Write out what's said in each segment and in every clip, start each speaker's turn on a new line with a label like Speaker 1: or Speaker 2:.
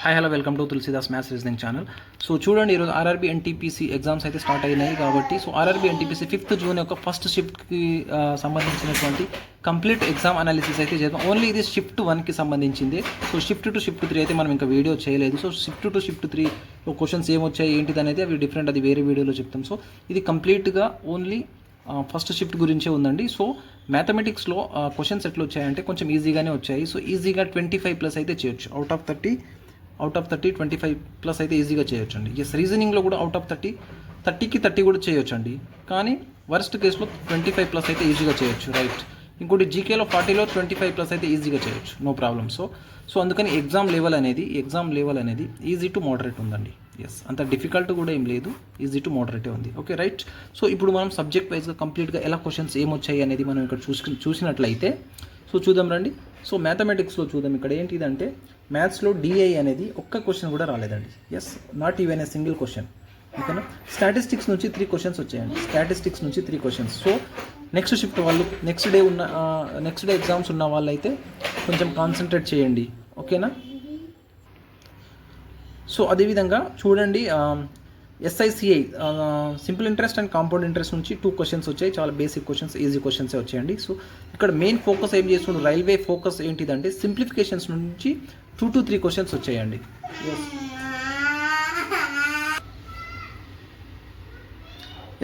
Speaker 1: Hi hello welcome to Tulsidas maths reasoning channel. So చూడండి, ఈరోజు RRB NTPC exams అయితే start అయినాయి కాబట్టి so RRB NTPC 5th June యొక్క ఫస్ట్ షిఫ్ట్కి సంబంధించినటువంటి కంప్లీట్ ఎగ్జామ్ అనాలిసిస్ అయితే చేద్దాం. ఓన్లీ ఇది షిఫ్ట్ 1కి సంబంధించింది. సో షిఫ్ట్ టు షిఫ్ట్ 3 అయితే మనం ఇంకా వీడియో చేయలేదు. So shift to shift 3 questions ఏమొచ్చాయి ఏంటిది అనేది అవి డిఫరెంట్, అది వేరే వీడియోలో చెప్తాం. సో ఇది కంప్లీట్గా ఓన్లీ ఫస్ట్ షిఫ్ట్ గురించే ఉందండి. సో మ్యాథమెటిక్స్లో క్వశ్చన్స్ ఎట్లా వచ్చాయంటే కొంచెం ఈజీగానే వచ్చాయి. సో ఈజీగా 25+ అయితే చేయొచ్చు. అవుట్ ఆఫ్ 30 25+ అయితే ఈజీగా చేయొచ్చు అండి. ఎస్, రీజనింగ్లో కూడా అవుట్ ఆఫ్ 30కి 30 కూడా చేయొచ్చు అండి. కానీ వర్స్ట్ కేసులో 25+ అయితే ఈజీగా చేయొచ్చు, రైట్. ఇంకోటి జీకేలో 40లో 25+ అయితే ఈజీగా చేయొచ్చు, నో ప్రాబ్లమ్. సో అందుకని ఎగ్జామ్ లెవెల్ అనేది ఈజీ టు మోడరేట్ ఉందండి. ఎస్, అంత డిఫికల్ట్ కూడా ఏం లేదు, ఈజీ టు మోడరేటే ఉంది. Okay, right. సో ఇప్పుడు మనం సబ్జెక్ట్ వైజ్గా కంప్లీట్గా ఎలా క్వశ్చన్స్ ఏమొచ్చాయి అనేది మనం ఇక్కడ చూసినట్లయితే సో చూద్దాం రండి. సో మ్యాథమెటిక్స్లో చూద్దాం. ఇక్కడ ఏంటిదంటే మ్యాథ్స్లో డిఐ అనేది ఒక్క క్వశ్చన్ కూడా రాలేదండి. Yes, not even a single question. ఓకేనా. స్టాటిస్టిక్స్ నుంచి 3 క్వశ్చన్స్ వచ్చాయండి. స్టాటిస్టిక్స్ నుంచి 3 క్వశ్చన్స్. సో నెక్స్ట్ షిఫ్ట్ వాళ్ళు నెక్స్ట్ డే ఎగ్జామ్స్ ఉన్న వాళ్ళు అయితే కొంచెం కాన్సన్ట్రేట్ చేయండి, ఓకేనా. సో అదేవిధంగా చూడండి, SI CI simple interest and compound interest నుంచి 2 క్వశ్చన్స్ వచ్చాయి. చాలా బేసిక్ క్వశ్చన్స్, ఈజీ క్వశ్చన్సే వచ్చాయండి. సో ఇక్కడ మెయిన్ ఫోకస్ ఏం చేస్తుండ్రు, రైల్వే ఫోకస్ ఏంటిదంటే సింప్లిఫికేషన్స్ నుంచి 2 to 3 క్వశ్చన్స్ వచ్చాయండి.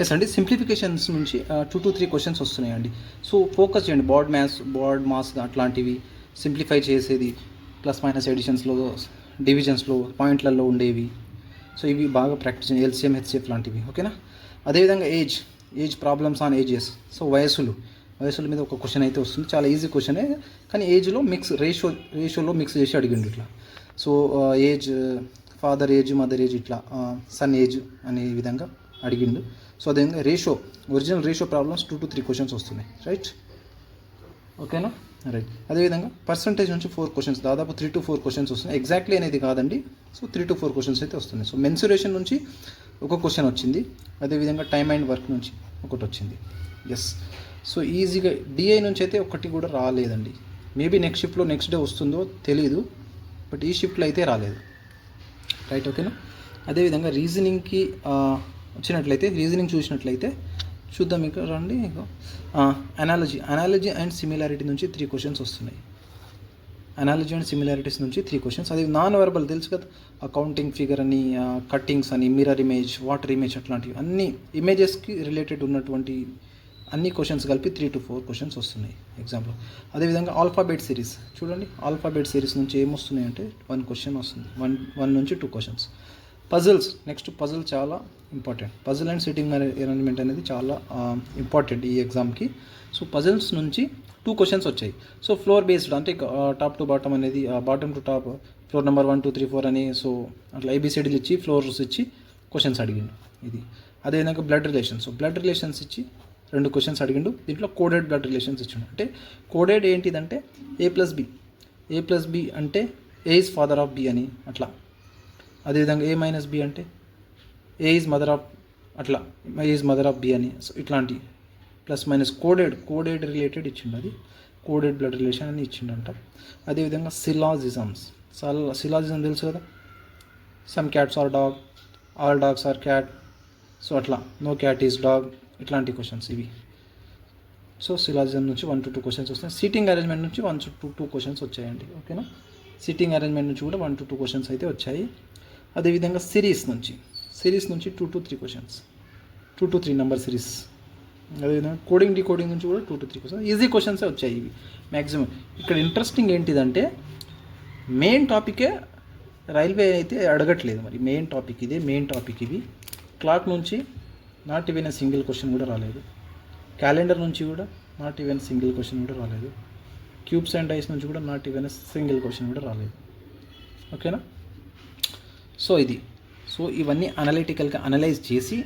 Speaker 1: ఎస్ అండి, సింప్లిఫికేషన్స్ నుంచి 2 to 3 క్వశ్చన్స్ వస్తున్నాయండి. సో ఫోకస్ చేయండి. బోర్డ్ మాస్ అట్లాంటివి సింప్లిఫై చేసేది, ప్లస్ మైనస్ ఎడిషన్స్లో, డివిజన్స్లో, పాయింట్లలో ఉండేవి. సో ఇవి బాగా ప్రాక్టీస్ చేయండి. ఎల్సిఎం, హెచ్సిఎఫ్ లాంటివి, ఓకేనా. అదేవిధంగా age problems on ages. So వయసుల మీద ఒక క్వశ్చన్ అయితే వస్తుంది. చాలా ఈజీ క్వశ్చనే, కానీ ఏజ్లో రేషియోలో మిక్స్ చేసి అడిగిండు ఇట్లా. So age, father age, mother age, ఇట్లా సన్ ఏజ్ అనే విధంగా అడిగిండు. సో అదేవిధంగా original ratio problems 2 to 3 questions వస్తున్నాయి, రైట్. ఓకేనా, రైట్. అదేవిధంగా పర్సంటేజ్ నుంచి 4 క్వశ్చన్స్, దాదాపు 3 to 4 క్వశ్చన్స్ వస్తున్నాయి. ఎగ్జాక్ట్లీ అనేది కాదండి. సో 3 to 4 క్వశ్చన్స్ అయితే వస్తున్నాయి. సో మెన్సురేషన్ నుంచి ఒక క్వశ్చన్ వచ్చింది. అదేవిధంగా టైమ్ అండ్ వర్క్ నుంచి ఒకటి వచ్చింది. ఎస్, సో ఈజీగా డిఐ నుంచి అయితే ఒకటి కూడా రాలేదండి. మేబీ నెక్స్ట్ షిఫ్ట్లో నెక్స్ట్ డే వస్తుందో తెలియదు, బట్ ఈ షిఫ్ట్లో అయితే రాలేదు, రైట్. ఓకేనా. అదేవిధంగా రీజనింగ్కి రీజనింగ్ చూసినట్లయితే చూద్దాం. ఇక్కడ రండి, అనాలజీ అండ్ సిమిలారిటీ నుంచి 3 క్వశ్చన్స్ వస్తున్నాయి. అనాలజీ అండ్ సిమిలారిటీస్ నుంచి 3 క్వశ్చన్స్. అది నాన్ వర్బల్ తెలుసు కదా, అకౌంటింగ్ ఫిగర్ అని, కట్టింగ్స్ అని, మిర్రర్ ఇమేజ్, వాటర్ ఇమేజ్, అట్లాంటివి అన్ని ఇమేజెస్కి రిలేటెడ్ ఉన్నటువంటి అన్ని క్వశ్చన్స్ కలిపి 3 to 4 క్వశ్చన్స్ వస్తున్నాయి ఎగ్జాంపుల్. అదేవిధంగా ఆల్ఫాబెట్ సిరీస్ చూడండి. ఆల్ఫాబెట్ సిరీస్ నుంచి ఏమొస్తున్నాయి అంటే 1 క్వశ్చన్ వస్తుంది. 1 నుంచి 2 క్వశ్చన్స్. పజిల్స్, నెక్స్ట్ పజిల్ చాలా important. Puzzle and sitting arrangement అనేది చాలా ఇంపార్టెంట్ ఈ ఎగ్జామ్కి. సో పజిల్స్ నుంచి 2 క్వశ్చన్స్ వచ్చాయి. సో ఫ్లోర్ బేస్డ్ అంటే టాప్ టు బాటమ్ అనేది, bottom to top, floor number 1 2 3 4 అని, సో అట్లా ఏబిసిడీలు ఇచ్చి ఫ్లోర్స్ ఇచ్చి క్వశ్చన్స్ అడిగిండు ఇది. అదేవిధంగా blood relations. So blood relations ఇచ్చి 2 క్వశ్చన్స్ అడిగిండు. దీంట్లో కోడెడ్ బ్లడ్ రిలేషన్స్ ఇచ్చిండు. అంటే కోడెడ్ ఏంటిదంటే A+B అంటే ఏ ఈజ్ ఫాదర్ ఆఫ్ బి అని అట్లా. అదేవిధంగా A-B అంటే ఏ ఈజ్ మదర్ ఆఫ్, అట్లా ఏ ఈజ్ మదర్ ఆఫ్ బి అని. సో ఇట్లాంటి ప్లస్ మైనస్ కోడెడ్ రిలేటెడ్ ఇచ్చిండు. అది కోడెడ్ బ్లడ్ రిలేషన్ అని ఇచ్చిండంట. అదేవిధంగా సిలాజిజం తెలుసు కదా, some cats are dog, all dogs are cat, so అట్లా నో క్యాట్ ఈజ్ డాగ్, ఇట్లాంటి క్వశ్చన్స్ ఇవి. సో సిలాజిజం నుంచి 1 to 2 క్వశ్చన్స్ వస్తాయి. సీటింగ్ అరేంజ్మెంట్ నుంచి 1 to 2 క్వశ్చన్స్ వచ్చాయండి, ఓకేనా. సీటింగ్ అరేంజ్మెంట్ నుంచి కూడా 1 to 2 క్వశ్చన్స్ అయితే వచ్చాయి. అదేవిధంగా సిరీస్ నుంచి 2 to 3 questions, 2 to 3 number series. అదేవిధంగా డీకోడింగ్ నుంచి కూడా 2 to 3 క్వశ్చన్స్. ఈజీ క్వశ్చన్సే వచ్చాయి ఇవి మ్యాక్సిమం. ఇక్కడ ఇంట్రెస్టింగ్ ఏంటిదంటే మెయిన్ టాపికే రైల్వే అయితే అడగట్లేదు. మరి మెయిన్ టాపిక్ ఇవి. క్లాక్ నుంచి not even a single question కూడా రాలేదు. క్యాలెండర్ నుంచి కూడా నాట్ ఈవెన్ సింగిల్ క్వశ్చన్ కూడా రాలేదు. క్యూబ్స్ అండ్ డైస్ నుంచి కూడా not even a single question కూడా రాలేదు, ఓకేనా. సో ఇవన్నీ అనలిటికల్గా అనలైజ్ చేసి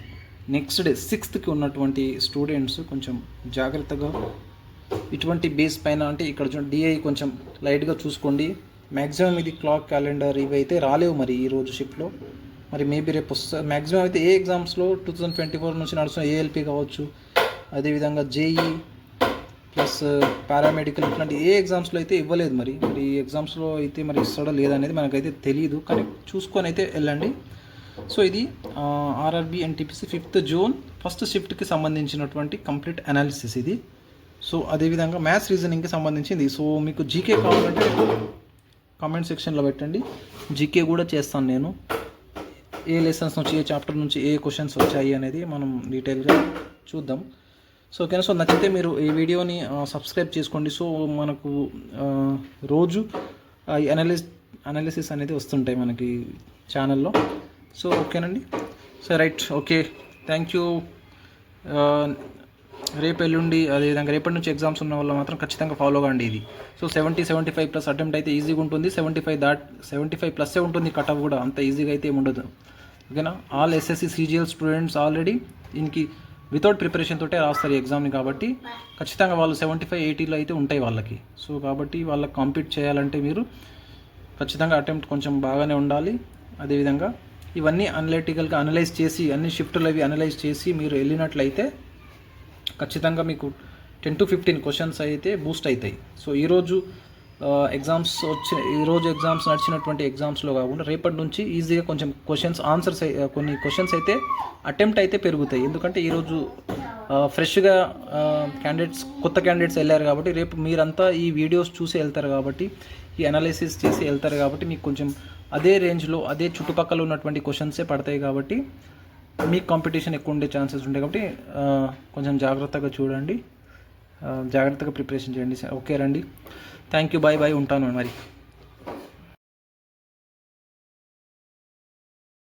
Speaker 1: నెక్స్ట్ డే 6th ఉన్నటువంటి స్టూడెంట్స్ కొంచెం జాగ్రత్తగా ఇటువంటి బేస్ పైన, అంటే ఇక్కడ చూడండి డిఐ కొంచెం లైట్గా చూసుకోండి. మ్యాక్సిమం ఇది క్లాక్, క్యాలెండర్ ఇవి అయితే రాలేవు మరి ఈరోజు షిఫ్ట్లో. మరి మేబీ రేపు వస్తుంది మ్యాక్సిమం అయితే. ఏ ఎగ్జామ్స్లో 2024 నుంచి నడుస్తున్న ఏఎల్పి కావచ్చు, అదేవిధంగా జేఈ, ప్లస్ పారామెడికల్ ఇట్లాంటి ఏ ఎగ్జామ్స్లో అయితే ఇవ్వలేదు. మరి ఈ ఎగ్జామ్స్లో అయితే మరి ఇస్తాడో లేదనేది మనకైతే తెలియదు, కానీ చూసుకొని అయితే వెళ్ళండి. సో ఇది RRB NTPC 5th June first షిఫ్ట్కి సంబంధించినటువంటి కంప్లీట్ అనాలిసిస్ ఇది. సో అదేవిధంగా మ్యాథ్స్ రీజనింగ్కి సంబంధించింది. సో మీకు జీకే కావాలంటే కామెంట్ సెక్షన్లో పెట్టండి, జీకే కూడా చేస్తాను నేను. ఏ లెసన్స్ నుంచి, ఏ చాప్టర్ నుంచి ఏ క్వశ్చన్స్ వచ్చాయి అనేది మనం డీటెయిల్గా చూద్దాం. సో ఓకేనా. సో నచ్చితే మీరు ఈ వీడియోని సబ్స్క్రైబ్ చేసుకోండి. సో మనకు రోజు అనాలిసిస్ అనేది వస్తుంటాయి మనకి ఛానల్లో. సో ఓకేనండి. So right, okay, thank you. రేపు ఎల్లుండి అదేవిధంగా రేపటి నుంచి ఎగ్జామ్స్ ఉన్న వాళ్ళు మాత్రం ఖచ్చితంగా ఫాలో కాండి ఇది. సో 75+ అటెంప్ట్ అయితే ఈజీగా ఉంటుంది. 75+ ఉంటుంది కట్ ఆఫ్ కూడా, అంత ఈజీగా అయితే ఏమి ఉండదు. ఓకేనా. All SSC CGL students already దీనికి వితౌట్ ప్రిపరేషన్ తోటే రాస్తారు ఈ ఎగ్జామ్ని, కాబట్టి ఖచ్చితంగా వాళ్ళు 75-80లో అయితే ఉంటాయి వాళ్ళకి. సో కాబట్టి వాళ్ళకి కాంపీట్ చేయాలంటే మీరు ఖచ్చితంగా అటెంప్ట్ కొంచెం బాగానే ఉండాలి. అదేవిధంగా ఇవన్నీ అనలిటికల్గా అనలైజ్ చేసి, అన్ని షిఫ్ట్లు అవి అనలైజ్ చేసి మీరు వెళ్ళినట్లయితే ఖచ్చితంగా మీకు 10 to 15 క్వశ్చన్స్ అయితే బూస్ట్ అవుతాయి. సో ఈరోజు ఎగ్జామ్స్ నడిచినటువంటి ఎగ్జామ్స్లో కాకుండా రేపటి నుంచి ఈజీగా కొంచెం కొన్ని క్వశ్చన్స్ అయితే అటెంప్ట్ అయితే పెరుగుతాయి. ఎందుకంటే ఈరోజు ఫ్రెష్గా కొత్త క్యాండిడేట్స్ వెళ్ళారు కాబట్టి, రేపు మీరంతా ఈ వీడియోస్ చూసి వెళ్తారు కాబట్టి, ఈ అనాలిసిస్ చేసి వెళ్తారు కాబట్టి మీకు కొంచెం అదే రేంజ్లో అదే చుట్టుపక్కల ఉన్నటువంటి క్వశ్చన్సే పడతాయి కాబట్టి మీకు కాంపిటీషన్ ఎక్కువ ఉండే ఛాన్సెస్ ఉంటాయి. కాబట్టి కొంచెం జాగ్రత్తగా చూడండి, జాగ్రత్తగా ప్రిపరేషన్ చేయండి. ఓకే రండి, థ్యాంక్ యూ, బాయ్ బాయ్, ఉంటాను మరి.